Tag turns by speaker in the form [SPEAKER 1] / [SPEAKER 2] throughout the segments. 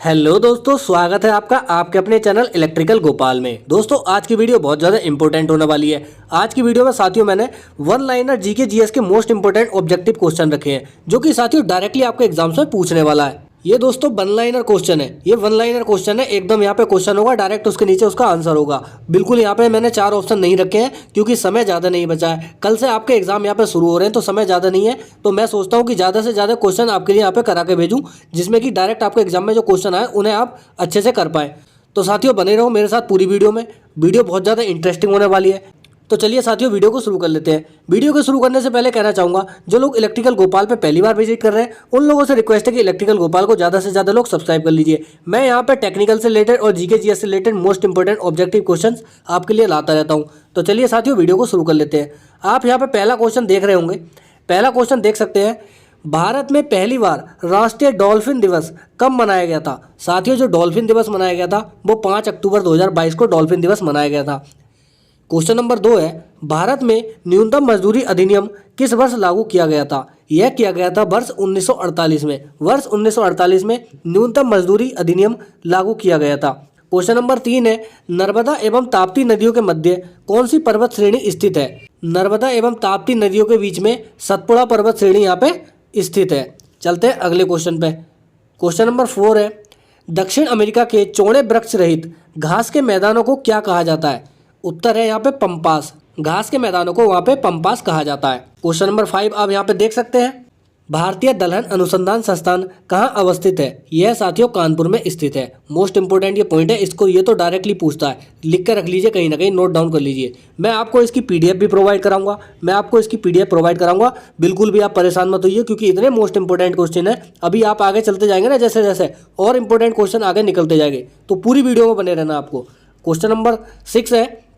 [SPEAKER 1] Hello दोस्तों, स्वागत है आपका आपके अपने चैनल इलेक्ट्रिकल गोपाल में। दोस्तों आज की वीडियो बहुत ज़्यादा इंपॉर्टेंट होने वाली है। आज की वीडियो में साथियों मैंने वन लाइनर जीके जीएस के मोस्ट इंपॉर्टेंट ऑब्जेक्टिव क्वेश्चन रखे हैं जो कि साथियों डायरेक्टली आपके एग्जाम्स में पूछने वाला है। ये दोस्तों वन लाइनर क्वेश्चन है, ये वन लाइनर क्वेश्चन है। एकदम यहाँ पे क्वेश्चन होगा, डायरेक्ट उसके नीचे उसका आंसर होगा। बिल्कुल यहाँ पे मैंने 4 ऑप्शन नहीं रखे हैं क्योंकि समय ज़्यादा नहीं बचा है। कल से आपके एग्जाम यहाँ पे शुरू हो रहे हैं तो समय ज़्यादा नहीं है, तो मैं सोचता हूँ कि ज़्यादा से ज़्यादा क्वेश्चन आपके लिए यहाँ पे करा के भेजूँ जिसमें कि डायरेक्ट आपके एग्जाम में जो क्वेश्चन आए उन्हें आप अच्छे से कर पाएँ। तो साथियों बने रहो मेरे साथ पूरी वीडियो में, वीडियो बहुत ज़्यादा इंटरेस्टिंग होने वाली है। तो चलिए साथियों वीडियो को शुरू कर लेते हैं। वीडियो को शुरू करने से पहले कहना चाहूँगा जो लोग इलेक्ट्रिकल गोपाल पे पहली बार विजिट कर रहे हैं उन लोगों से रिक्वेस्ट है कि इलेक्ट्रिकल गोपाल को ज़्यादा से ज़्यादा लोग सब्सक्राइब कर लीजिए। मैं यहाँ पे टेक्निकल से रिलेटेड और जीके जीएस से related most important objective questions आपके लिए लाता रहता हूँ। तो चलिए साथियों वीडियो को शुरू कर लेते हैं। आप यहाँ पे पहला क्वेश्चन देख रहे होंगे। पहला क्वेश्चन देख सकते हैं, भारत में पहली बार राष्ट्रीय डॉल्फिन दिवस कब मनाया गया था। साथियों जो डॉल्फिन दिवस मनाया गया था वो 5 अक्टूबर 2022 को डॉल्फिन दिवस मनाया गया था। क्वेश्चन नंबर 2 है, भारत में न्यूनतम मजदूरी अधिनियम किस वर्ष लागू किया गया था। यह किया गया था वर्ष 1948 में। वर्ष 1948 में न्यूनतम मजदूरी अधिनियम लागू किया गया था। क्वेश्चन नंबर 3 है, नर्मदा एवं ताप्ती नदियों के मध्य कौन सी पर्वत श्रेणी स्थित है। नर्मदा एवं ताप्ती नदियों के बीच में सतपुड़ा पर्वत श्रेणी यहाँ पे स्थित है। चलते हैं अगले क्वेश्चन पे। क्वेश्चन नंबर 4 है, दक्षिण अमेरिका के चौड़े वृक्ष रहित घास के मैदानों को क्या कहा जाता है। उत्तर है यहाँ पे पंपास। घास के मैदानों को वहाँ पे पंपास कहा जाता है। क्वेश्चन नंबर 5 आप यहाँ पे देख सकते हैं, भारतीय दलहन अनुसंधान संस्थान कहाँ अवस्थित है। यह साथियों कानपुर में स्थित है। मोस्ट इंपोर्टेंट ये पॉइंट है, इसको ये तो डायरेक्टली पूछता है, लिख कर रख लीजिए, कहीं ना कहीं नोट डाउन कर लीजिए। मैं आपको इसकी पीडीएफ भी प्रोवाइड कराऊंगा। बिल्कुल भी आप परेशान मत होइए क्योंकि इतने मोस्ट इंपोर्टेंट क्वेश्चन है। अभी आप आगे चलते जाएंगे ना, जैसे जैसे और इंपोर्टेंट क्वेश्चन आगे निकलते जाएंगे, तो पूरी वीडियो में बने रहना आपको। क्वेश्चन नंबर 6 है,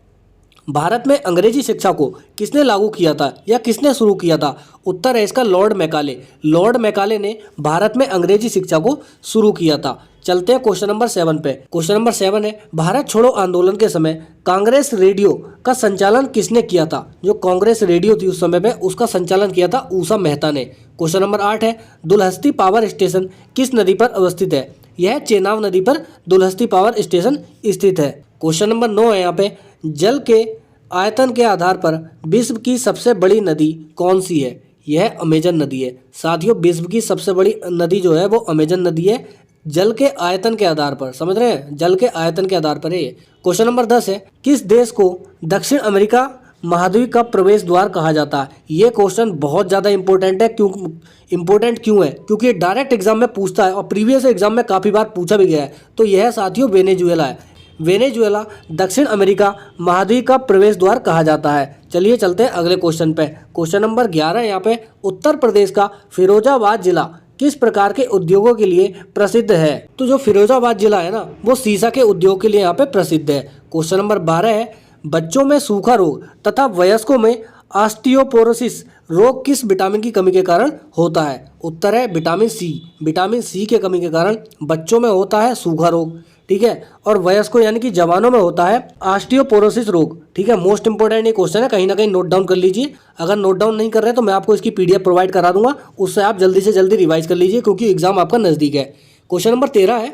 [SPEAKER 1] भारत में अंग्रेजी शिक्षा को किसने लागू किया था या किसने शुरू किया था। उत्तर है इसका लॉर्ड मैकाले। लॉर्ड मैकाले ने भारत में अंग्रेजी शिक्षा को शुरू किया था। चलते हैं क्वेश्चन नंबर 7 पे। क्वेश्चन नंबर 7 है, भारत छोड़ो आंदोलन के समय कांग्रेस रेडियो का संचालन किसने किया था। जो कांग्रेस रेडियो थी उस समय पे उसका संचालन किया था ऊषा मेहता ने। क्वेश्चन नंबर 8 है, दुलहस्ती पावर स्टेशन किस नदी पर अवस्थित है। यह चेनाब नदी पर दुलहस्ती पावर स्टेशन स्थित है। क्वेश्चन नंबर 9 है, यहाँ पे जल के आयतन के आधार पर विश्व की सबसे बड़ी नदी कौन सी है। यह अमेजन नदी है। साथियों विश्व की सबसे बड़ी नदी जो है वो अमेजन नदी है, जल के आयतन के आधार पर। समझ रहे हैं, जल के आयतन के आधार पर है ये। क्वेश्चन नंबर 10 है, किस देश को दक्षिण अमेरिका महाद्वीप का प्रवेश द्वार कहा जाता है। ये क्वेश्चन बहुत ज़्यादा इंपॉर्टेंट है। क्यों है क्योंकि डायरेक्ट एग्जाम में पूछता है और प्रीवियस एग्जाम में काफ़ी बार पूछा भी गया है। तो यह साथियों वेनेजुएला है। वेनेजुएला दक्षिण अमेरिका महाद्वीप का प्रवेश द्वार कहा जाता है। चलिए चलते हैं अगले क्वेश्चन पे। क्वेश्चन नंबर 11 यहाँ पे, उत्तर प्रदेश का फिरोजाबाद जिला किस प्रकार के उद्योगों के लिए प्रसिद्ध है। तो जो फिरोजाबाद जिला है ना वो सीसा के उद्योग के लिए यहाँ पे प्रसिद्ध है। क्वेश्चन नंबर 12 है, बच्चों में सूखा रोग तथा वयस्कों में ऑस्टियोपोरोसिस रोग किस विटामिन की कमी के कारण होता है। उत्तर है विटामिन सी। विटामिन सी के कमी के कारण बच्चों में होता है सूखा रोग, ठीक है, और वयस्कों यानी कि जवानों में होता है ऑस्टियोपोरोसिस रोग, ठीक है। मोस्ट इंपोर्टेंट ये क्वेश्चन है, कहीं ना कहीं नोट डाउन कर लीजिए। अगर नोट डाउन नहीं कर रहे तो मैं आपको इसकी पीडीएफ प्रोवाइड करा दूंगा, उससे आप जल्दी से जल्दी रिवाइज कर लीजिए क्योंकि एग्जाम आपका नज़दीक है। क्वेश्चन नंबर 13 है,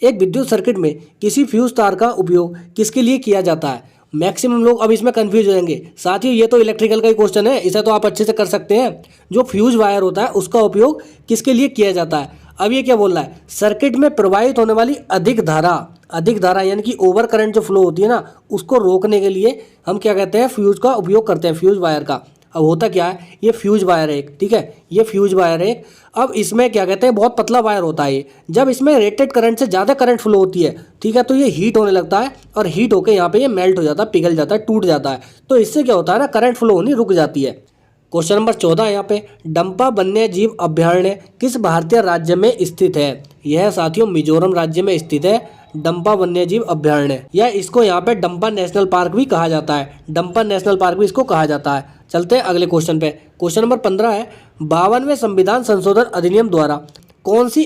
[SPEAKER 1] एक विद्युत सर्किट में किसी फ्यूज तार का उपयोग किसके लिए किया जाता है। मैक्सिमम लोग अब इसमें कंफ्यूज हो जाएंगे। साथियों ये तो इलेक्ट्रिकल का ही क्वेश्चन है, इसे तो आप अच्छे से कर सकते हैं। जो फ्यूज वायर होता है उसका उपयोग किसके लिए किया जाता है। अब ये क्या बोल रहा है, सर्किट में प्रवाहित होने वाली अधिक धारा यानी कि ओवर करंट जो फ्लो होती है ना उसको रोकने के लिए हम क्या कहते हैं, फ्यूज का उपयोग करते हैं, फ्यूज वायर का। अब होता क्या है, ये फ्यूज वायर है एक, ठीक है, ये फ्यूज वायर है। अब इसमें क्या कहते हैं, बहुत पतला वायर होता है ये। जब इसमें रेटेड करंट से ज़्यादा करंट फ्लो होती है, ठीक है, तो ये हीट होने लगता है और हीट होकर यहाँ पे ये मेल्ट हो जाता है, पिघल जाता है, टूट जाता है। तो इससे क्या होता है ना, करंट फ्लो होनी रुक जाती है। क्वेश्चन नंबर 14 है यहाँ पे, डंपा वन्य जीव अभयारण्य किस भारतीय राज्य में स्थित है। यह साथियों मिजोरम राज्य में स्थित है डंपा वन्य जीव अभयारण्य, या इसको यहाँ पे डंपा नेशनल पार्क भी कहा जाता है। डंपा नेशनल पार्क भी इसको कहा जाता है। चलते हैं अगले क्वेश्चन पे। क्वेश्चन नंबर 15 है, 52वें संविधान संशोधन अधिनियम द्वारा कौन सी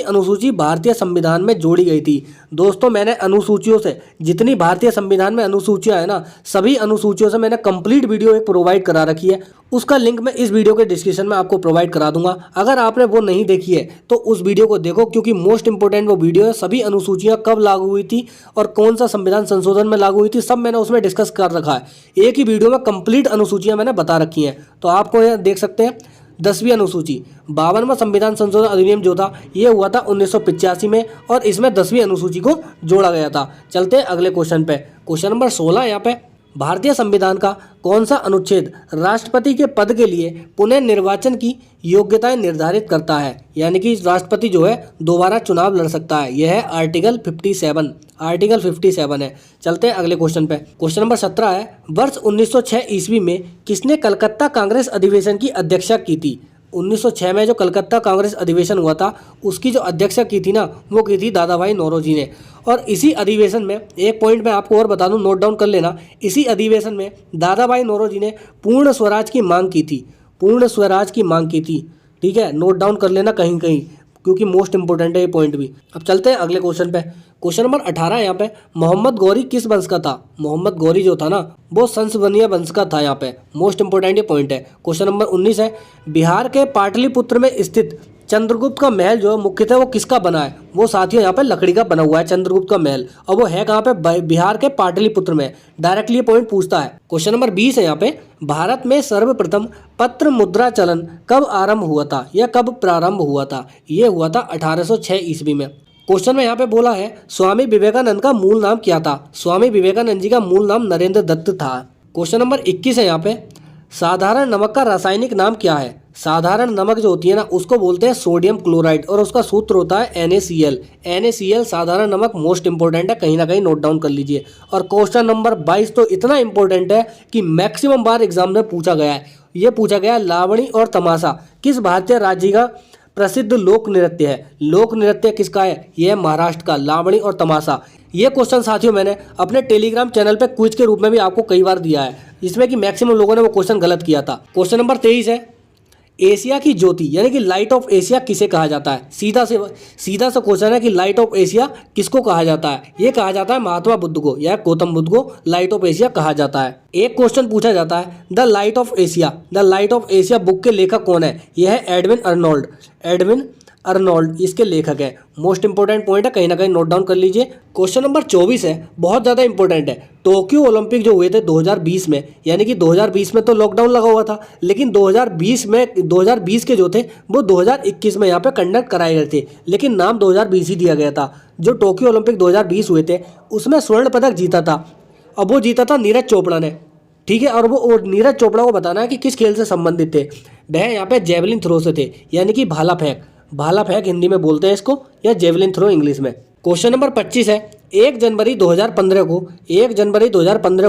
[SPEAKER 1] अनुसूची भारतीय संविधान में जोड़ी गई थी? दोस्तों मैंने अनुसूचियों से, जितनी भारतीय संविधान में अनुसूचियां है ना, सभी अनुसूचियों से मैंने कंप्लीट वीडियो एक प्रोवाइड करा रखी है। उसका लिंक मैं इस वीडियो के डिस्क्रिप्शन में आपको प्रोवाइड करा दूंगा। अगर आपने वो नहीं देखी है तो उस वीडियो को देखो, क्योंकि मोस्ट इंपोर्टेंट वो वीडियो है। सभी अनुसूचियां कब लागू हुई थी और कौन सा संविधान संशोधन में लागू हुई थी, सब मैंने उसमें डिस्कस कर रखा है। एक ही वीडियो में कंप्लीट अनुसूचियां मैंने बता रखी हैं, तो आपको यह देख सकते हैं। 10वीं अनुसूची, 52वां संविधान संशोधन अधिनियम जो था ये हुआ था 1985 में, और इसमें 10वीं अनुसूची को जोड़ा गया था। चलते हैं अगले क्वेश्चन पे। क्वेश्चन नंबर 16 यहाँ पे, भारतीय संविधान का कौन सा अनुच्छेद राष्ट्रपति के पद के लिए पुनः निर्वाचन की योग्यताएं निर्धारित करता है? यानी कि राष्ट्रपति जो है दोबारा चुनाव लड़ सकता है। यह है आर्टिकल 57। आर्टिकल 57 है। चलते हैं अगले क्वेश्चन पे। क्वेश्चन नंबर 17 है, वर्ष 1906 ईस्वी में किसने कलकत्ता कांग्रेस अधिवेशन की अध्यक्षता की थी? 1906 में जो कलकत्ता कांग्रेस अधिवेशन हुआ था उसकी जो अध्यक्षता की थी ना, वो की थी दादा भाई नौरोजी ने। और इसी अधिवेशन में एक पॉइंट मैं आपको और बता दूं, नोट डाउन कर लेना। इसी अधिवेशन में दादा भाई नौरोजी ने पूर्ण स्वराज की मांग की थी। पूर्ण स्वराज की मांग की थी, ठीक है, नोट डाउन कर लेना कहीं कहीं, क्योंकि मोस्ट इंपोर्टेंट है ये पॉइंट भी। अब चलते हैं अगले क्वेश्चन पे। क्वेश्चन नंबर 18 यहाँ पे, मोहम्मद गौरी किस वंश का था? मोहम्मद गौरी जो था ना वो संसवनीय वंश का था। यहाँ पे मोस्ट इंपोर्टेंट ये पॉइंट है। क्वेश्चन नंबर 19 है, बिहार के पाटलिपुत्र में स्थित चंद्रगुप्त का महल जो है मुख्यतः वो किसका बना है? वो साथियों यहाँ पे लकड़ी का बना हुआ है चंद्रगुप्त का महल, और वो है कहाँ पे? बिहार के पाटलिपुत्र में। डायरेक्टली ये पॉइंट पूछता है। क्वेश्चन नंबर 20 है यहाँ पे, भारत में सर्वप्रथम पत्र मुद्रा चलन कब आरंभ हुआ था या कब प्रारंभ हुआ था? ये हुआ था 1806 ईस्वी में। क्वेश्चन में यहाँ पे बोला है, स्वामी विवेकानंद का मूल नाम क्या था? स्वामी विवेकानंद जी का मूल नाम नरेंद्र दत्त था। क्वेश्चन नंबर 21 है यहाँ पे, साधारण नमक का रासायनिक नाम क्या है? साधारण नमक जो होती है ना उसको बोलते हैं सोडियम क्लोराइड, और उसका सूत्र होता है NaCl। NaCl साधारण नमक मोस्ट इंपोर्टेंट है, कहीं ना कहीं नोट डाउन कर लीजिए। और क्वेश्चन नंबर 22 तो इतना इंपॉर्टेंट है कि मैक्सिमम बार एग्जाम में पूछा गया है। ये पूछा गया है, लावणी और तमाशा किस भारतीय राज्य का प्रसिद्ध लोक नृत्य है? लोक नृत्य किसका है? यह है महाराष्ट्र का, लावणी और तमाशा। ये क्वेश्चन साथियों मैंने अपने टेलीग्राम चैनल पे क्विज के रूप में भी आपको कई बार दिया है, जिसमें कि मैक्सिमम लोगों ने वो क्वेश्चन गलत किया था। क्वेश्चन नंबर 23 है, एशिया की ज्योति यानी कि लाइट ऑफ एशिया किसे कहा जाता है? सीधा सा क्वेश्चन है कि लाइट ऑफ एशिया किसको कहा जाता है? ये कहा जाता है महात्मा बुद्ध को या गौतम बुद्ध को लाइट ऑफ एशिया कहा जाता है। एक क्वेश्चन पूछा जाता है, the light of Asia book के लेखक कौन है? यह है एडविन अर्नोल्ड इसके लेखक है। मोस्ट इंपोर्टेंट पॉइंट है, कहीं ना कहीं नोट डाउन कर लीजिए। क्वेश्चन नंबर 24 है, बहुत ज़्यादा इंपॉर्टेंट है। टोक्यो ओलंपिक जो हुए थे 2020 में, यानी कि 2020 में तो लॉकडाउन लगा हुआ था, लेकिन 2020 के जो थे वो 2021 में यहाँ पे कंडक्ट कराए गए थे, लेकिन नाम 2020 ही दिया गया था। जो टोक्यो ओलंपिक 2020 हुए थे उसमें स्वर्ण पदक जीता था, अब वो जीता था नीरज चोपड़ा ने, ठीक है। और वो नीरज चोपड़ा को बताना है कि किस खेल से संबंधित थे। वह यहाँ पे जेवलिन थ्रो से थे, यानी कि भाला फेंक हिंदी में बोलते हैं इसको, या जेवलिन थ्रो इंग्लिश में। क्वेश्चन नंबर 25 है, 1 जनवरी 2015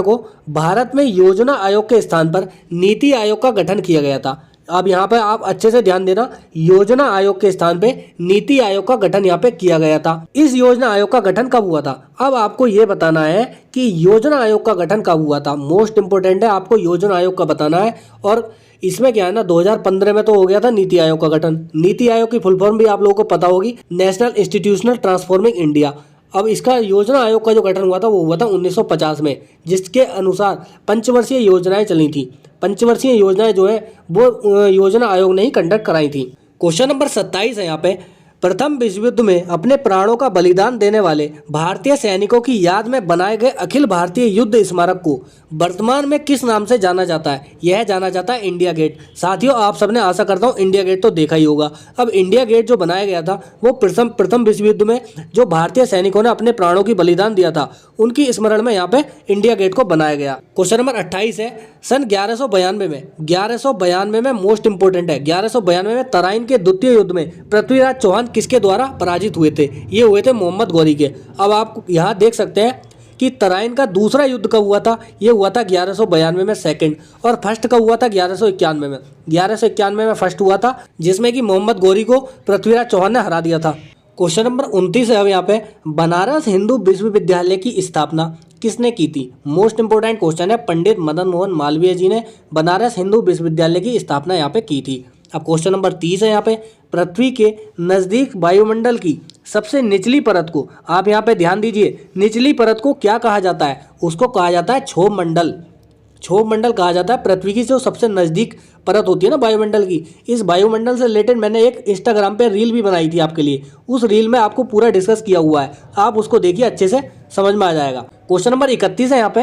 [SPEAKER 1] को भारत में योजना आयोग के स्थान पर नीति आयोग का गठन किया गया था। अब यहाँ पे आप अच्छे से ध्यान देना, योजना आयोग के स्थान पे नीति आयोग का गठन यहाँ पे किया गया था। इस योजना आयोग का गठन कब हुआ था? अब आपको ये बताना है कि योजना आयोग का गठन कब हुआ था। मोस्ट इंपोर्टेंट है, आपको योजना आयोग का बताना है। और इसमें क्या है ना, 2015 में तो हो गया था नीति आयोग का गठन। नीति आयोग की फुल फॉर्म भी आप लोगों को पता होगी, नेशनल इंस्टीट्यूशनल ट्रांसफॉर्मिंग इंडिया। अब इसका योजना आयोग का जो गठन हुआ था वो हुआ था 1950 में, जिसके अनुसार पंचवर्षीय योजनाएं चली थी। पंचवर्षीय योजनाएं जो है वो योजना आयोग ने ही कंडक्ट कराई थी। क्वेश्चन नंबर 27 है यहाँ पे, प्रथम विश्व युद्ध में अपने प्राणों का बलिदान देने वाले भारतीय सैनिकों की याद में बनाए गए अखिल भारतीय युद्ध स्मारक को वर्तमान में किस नाम से जाना जाता है? यह जाना जाता है इंडिया गेट। साथियों आप सबने, आशा करता हूँ, इंडिया गेट तो देखा ही होगा। अब इंडिया गेट जो बनाया गया था वो प्रथम विश्व युद्ध में जो भारतीय सैनिकों ने अपने प्राणों की बलिदान दिया था उनकी स्मरण में यहाँ पे इंडिया गेट को बनाया गया। क्वेश्चन नंबर 28 है, सन 1192 में मोस्ट इंपोर्टेंट है, 1192 में तराइन के द्वितीय युद्ध में पृथ्वीराज चौहान किसके द्वारा पराजित हुए थे? ये हुए थे मोहम्मद गौरी के। अब आप यहाँ देख सकते हैं कि तराइन का दूसरा युद्ध कब हुआ था? ये हुआ था 1192 में सेकंड, और फर्स्ट कब हुआ था? 1191 में। 1191 में फर्स्ट हुआ था, जिसमें कि मोहम्मद गौरी को पृथ्वीराज चौहान ने हरा दिया था। क्वेश्चन नंबर 29 है अब यहाँ पे, बनारस हिंदू विश्वविद्यालय की स्थापना किसने की थी? मोस्ट इंपोर्टेंट क्वेश्चन है, पंडित मदन मोहन मालवीय जी ने बनारस हिंदू विश्वविद्यालय की स्थापना यहाँ पे की थी। अब क्वेश्चन नंबर 30 है यहाँ पे, पृथ्वी के नज़दीक वायुमंडल की सबसे निचली परत को, आप यहाँ पे ध्यान दीजिए, निचली परत को क्या कहा जाता है? उसको कहा जाता है क्षोभ मंडल। क्षोभ मंडल कहा जाता है पृथ्वी की जो सबसे नज़दीक परत होती है ना वायुमंडल की। इस वायुमंडल से रिलेटेड मैंने एक इंस्टाग्राम पे रील भी बनाई थी आपके लिए, उस रील में आपको पूरा डिस्कस किया हुआ है, आप उसको देखिए, अच्छे से समझ में आ जाएगा। क्वेश्चन नंबर 31 है यहाँ पे,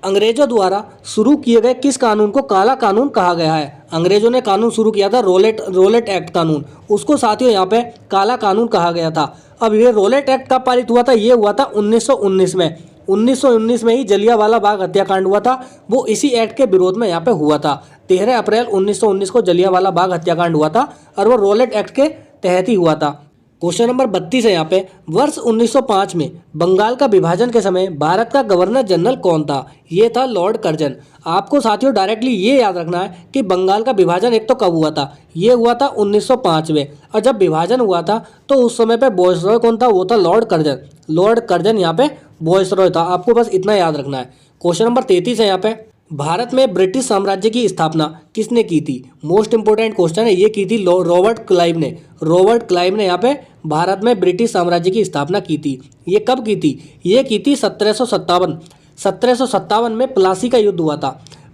[SPEAKER 1] अंग्रेजों द्वारा शुरू किए गए किस कानून को काला कानून कहा गया है? अंग्रेजों ने कानून शुरू किया था रोलेट एक्ट कानून, उसको साथियों यहाँ पे काला कानून कहा गया था। अब ये रोलेट एक्ट कब पारित हुआ था? ये हुआ था 1919 में। 1919 में ही जलियांवाला बाग हत्याकांड हुआ था, वो इसी एक्ट के विरोध में यहाँ पे हुआ था। 13 अप्रैल 1919 को जलियांवाला बाग हत्याकांड हुआ था और वो रोलेट एक्ट के तहत ही हुआ था। क्वेश्चन नंबर 32 है यहाँ पे, वर्ष 1905 में बंगाल का विभाजन के समय भारत का गवर्नर जनरल कौन था? ये था लॉर्ड कर्जन। आपको साथियों डायरेक्टली ये याद रखना है कि बंगाल का विभाजन एक तो कब हुआ था? ये हुआ था 1905 में, और जब विभाजन हुआ था तो उस समय पे वॉइसरॉय कौन था? वो था लॉर्ड कर्जन। लॉर्ड कर्जन यहाँ पे वॉइसरॉय था, आपको बस इतना याद रखना है। क्वेश्चन नंबर 33 है यहाँ पे, भारत में ब्रिटिश साम्राज्य की स्थापना किसने की थी? मोस्ट इंपोर्टेंट क्वेश्चन है, ये की थी रॉबर्ट क्लाइव ने। रॉबर्ट क्लाइव ने यहाँ पे भारत में ब्रिटिश साम्राज्य की स्थापना की थी। ये कब की थी? ये की थी 1757 में प्लासी का युद्ध हुआ था।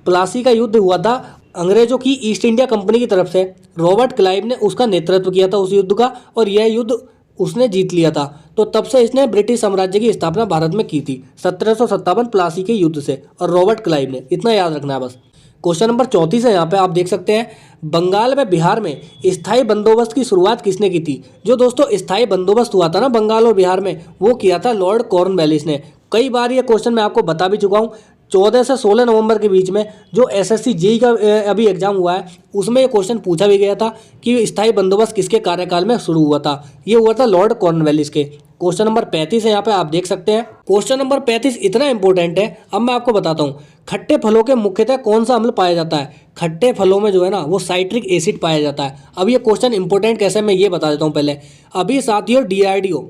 [SPEAKER 1] प्लासी का युद्ध हुआ था अंग्रेजों की ईस्ट इंडिया कंपनी की तरफ से। रॉबर्ट क्लाइव ने उसका नेतृत्व किया था उस युद्ध का, और यह युद्ध उसने जीत लिया था। तो तब से इसने ब्रिटिश साम्राज्य की स्थापना भारत में की थी 1757 प्लासी के युद्ध से, और रॉबर्ट क्लाइव ने, इतना याद रखना है बस। क्वेश्चन नंबर 34 है यहाँ पे, आप देख सकते हैं, बंगाल व बिहार में स्थायी बंदोबस्त की शुरुआत किसने की थी? जो दोस्तों स्थायी बंदोबस्त हुआ था ना बंगाल और बिहार में, वो किया था लॉर्ड कॉर्नवालिस ने। कई बार ये क्वेश्चन मैं आपको बता भी चुका हूँ। 14 से 16 नवंबर के बीच में जो SSC जेईई का अभी एग्जाम हुआ है, उसमें ये क्वेश्चन पूछा भी गया था कि स्थायी बंदोबस्त किसके कार्यकाल में शुरू हुआ था? ये हुआ था लॉर्ड कॉर्नवालिस के। क्वेश्चन नंबर 35 है यहाँ पे, आप देख सकते हैं। क्वेश्चन नंबर 35 इतना इंपॉर्टेंट है, अब मैं आपको बताता हूँ, खट्टे फलों के मुख्यतः कौन सा अम्ल पाया जाता है? खट्टे फलों में जो है ना वो साइट्रिक एसिड पाया जाता है। अब ये क्वेश्चन इंपॉर्टेंट कैसे, मैं ये बता देता हूँ पहले। अभी साथियों DRDO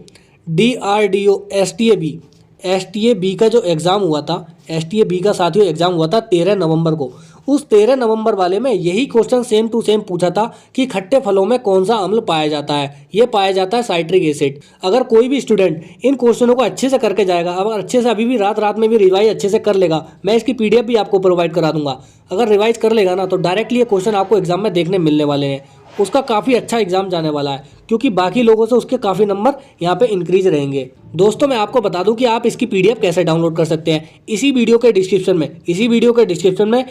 [SPEAKER 1] STA-B का जो एग्ज़ाम हुआ था, STA-B का साथियों एग्ज़ाम हुआ था 13 नवंबर को। उस 13 नवंबर वाले में यही क्वेश्चन सेम टू सेम पूछा था कि खट्टे फलों में कौन सा अम्ल पाया जाता है? ये पाया जाता है साइट्रिक एसिड। अगर कोई भी स्टूडेंट इन क्वेश्चनों को अच्छे से करके जाएगा, अगर अच्छे से अभी भी रात में भी रिवाइज अच्छे से कर लेगा, मैं इसकी PDF भी आपको प्रोवाइड करा दूंगा। अगर रिवाइज कर लेगा ना तो डायरेक्टली ये क्वेश्चन आपको एग्जाम में देखने मिलने वाले हैं। उसका काफ़ी अच्छा एग्जाम जाने वाला है, क्योंकि बाकी लोगों से उसके काफ़ी नंबर यहाँ पे इंक्रीज रहेंगे। दोस्तों मैं आपको बता दूं कि आप इसकी PDF कैसे डाउनलोड कर सकते हैं। इसी वीडियो के डिस्क्रिप्शन में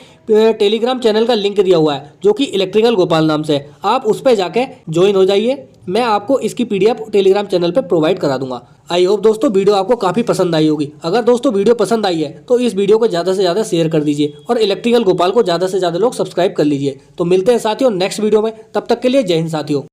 [SPEAKER 1] टेलीग्राम चैनल का लिंक दिया हुआ है, जो कि इलेक्ट्रिकल गोपाल नाम से, आप उस पर जाके ज्वाइन हो जाइए। मैं आपको इसकी PDF टेलीग्राम चैनल पे प्रोवाइड करा दूंगा। आई होप दोस्तों वीडियो आपको काफ़ी पसंद आई होगी। अगर दोस्तों वीडियो पसंद आई है तो इस वीडियो को ज़्यादा से ज़्यादा शेयर कर दीजिए, और इलेक्ट्रिकल गोपाल को ज़्यादा से ज़्यादा लोग सब्सक्राइब कर लीजिए। तो मिलते हैं साथियों नेक्स्ट वीडियो में, तब तक के लिए जय हिंद साथियों।